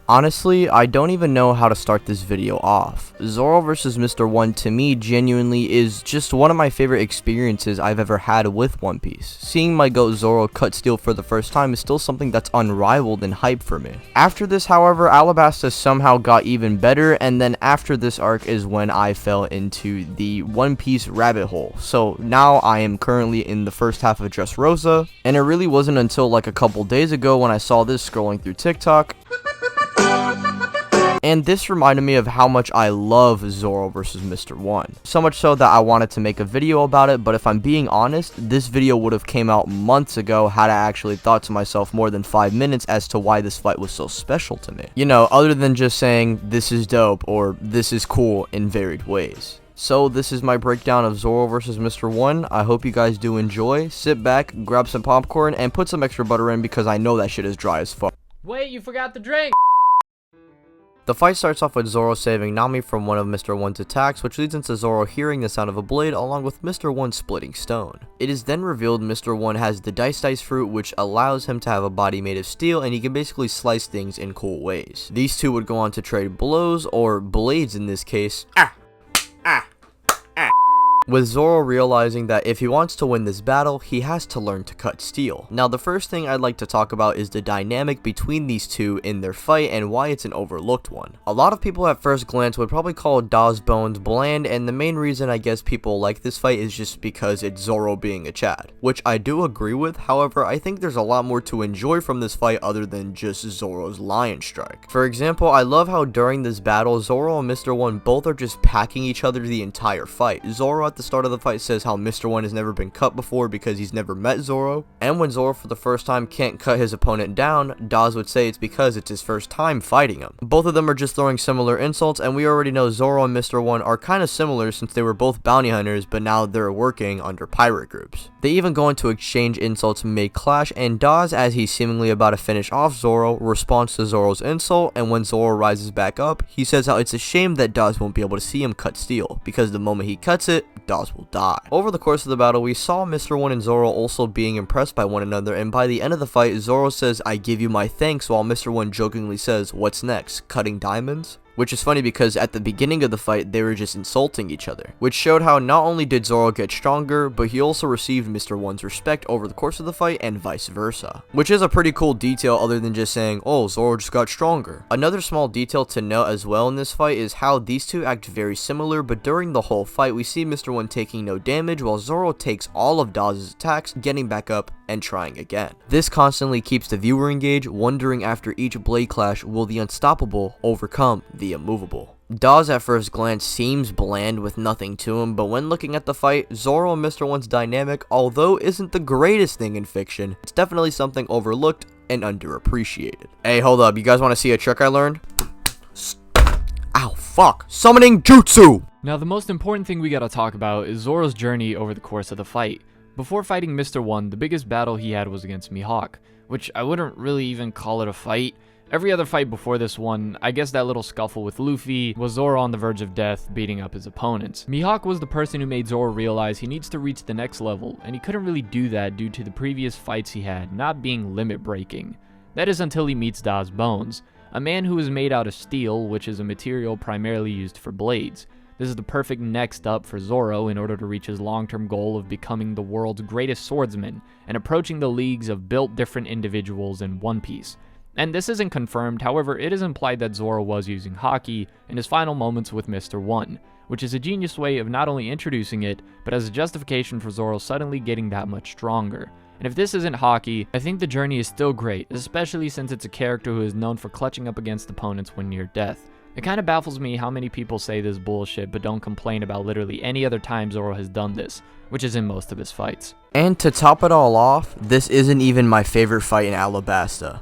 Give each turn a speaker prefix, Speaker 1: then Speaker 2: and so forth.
Speaker 1: Honestly, I don't even know how to start this video off. Zoro vs Mr. 1 to me genuinely is just one of my favorite experiences I've ever had with One Piece. Seeing my goat Zoro cut steel for the first time is still something that's unrivaled and hype for me. After this, however, Alabasta somehow got even better, and then after this arc is when I fell into the One Piece rabbit hole. So now I am currently in the first half of Dressrosa, and it really wasn't until like a couple days ago when I saw this scrolling through TikTok. And this reminded me of how much I love Zoro vs Mr. 1. So much so that I wanted to make a video about it, but if I'm being honest, this video would have came out months ago had I actually thought to myself more than 5 minutes as to why this fight was so special to me. You know, other than just saying, this is dope, or this is cool in varied ways. So this is my breakdown of Zoro vs Mr. 1. I hope you guys do enjoy. Sit back, grab some popcorn, and put some extra butter in because I know that shit is dry as fuck.
Speaker 2: Wait, you forgot the drink!
Speaker 1: The fight starts off with Zoro saving Nami from one of Mr. 1's attacks, which leads into Zoro hearing the sound of a blade along with Mr. 1 splitting stone. It is then revealed Mr. 1 has the dice fruit, which allows him to have a body made of steel, and he can basically slice things in cool ways. These two would go on to trade blows, or blades in this case, with Zoro realizing that if he wants to win this battle, he has to learn to cut steel. Now, the first thing I'd like to talk about is the dynamic between these two in their fight and why it's an overlooked one. A lot of people at first glance would probably call Daw's Bones bland, and the main reason I guess people like this fight is just because it's Zoro being a Chad, which I do agree with. However, I think there's a lot more to enjoy from this fight other than just Zoro's lion strike. For example, I love how during this battle, Zoro and Mr. 1 both are just packing each other the entire fight. Zoro at the start of the fight says how Mr. 1 has never been cut before because he's never met Zoro, and when Zoro for the first time can't cut his opponent down, Dawes would say it's because it's his first time fighting him. Both of them are just throwing similar insults, and we already know Zoro and Mr. 1 are kind of similar since they were both bounty hunters, but now they're working under pirate groups. They even go into exchange insults mid-clash, and Dawes, as he's seemingly about to finish off Zoro, responds to Zoro's insult, and when Zoro rises back up, he says how it's a shame that Dawes won't be able to see him cut steel, because the moment he cuts it, Dawes will die. Over the course of the battle, we saw Mr. 1 and Zoro also being impressed by one another, and by the end of the fight, Zoro says, "I give you my thanks," while Mr. 1 jokingly says, "What's next? Cutting diamonds?" Which is funny because at the beginning of the fight, they were just insulting each other, which showed how not only did Zoro get stronger, but he also received Mr. 1's respect over the course of the fight and vice versa. Which is a pretty cool detail other than just saying, oh, Zoro just got stronger. Another small detail to note as well in this fight is how these two act very similar, but during the whole fight, we see Mr. 1 taking no damage while Zoro takes all of Dawes' attacks, getting back up and trying again. This constantly keeps the viewer engaged, wondering after each blade clash, will the unstoppable overcome the immovable? Dawes at first glance seems bland with nothing to him, but when looking at the fight, Zoro and Mr. 1's dynamic, although isn't the greatest thing in fiction, it's definitely something overlooked and underappreciated. Hey, hold up, you guys want to see a trick I learned? Ow, fuck. Summoning Jutsu!
Speaker 2: Now, the most important thing we gotta talk about is Zoro's journey over the course of the fight. Before fighting Mr. 1, the biggest battle he had was against Mihawk, which I wouldn't really even call it a fight. Every other fight before this one, I guess that little scuffle with Luffy, was Zoro on the verge of death, beating up his opponents. Mihawk was the person who made Zoro realize he needs to reach the next level, and he couldn't really do that due to the previous fights he had not being limit breaking. That is until he meets Daw's Bones, a man who is made out of steel, which is a material primarily used for blades. This is the perfect next up for Zoro in order to reach his long-term goal of becoming the world's greatest swordsman and approaching the leagues of built different individuals in One Piece. And this isn't confirmed, however, it is implied that Zoro was using Haki in his final moments with Mr. 1, which is a genius way of not only introducing it, but as a justification for Zoro suddenly getting that much stronger. And if this isn't Haki, I think the journey is still great, especially since it's a character who is known for clutching up against opponents when near death. It kind of baffles me how many people say this bullshit but don't complain about literally any other time Zoro has done this, which is in most of his fights.
Speaker 1: And to top it all off, this isn't even my favorite fight in Alabasta.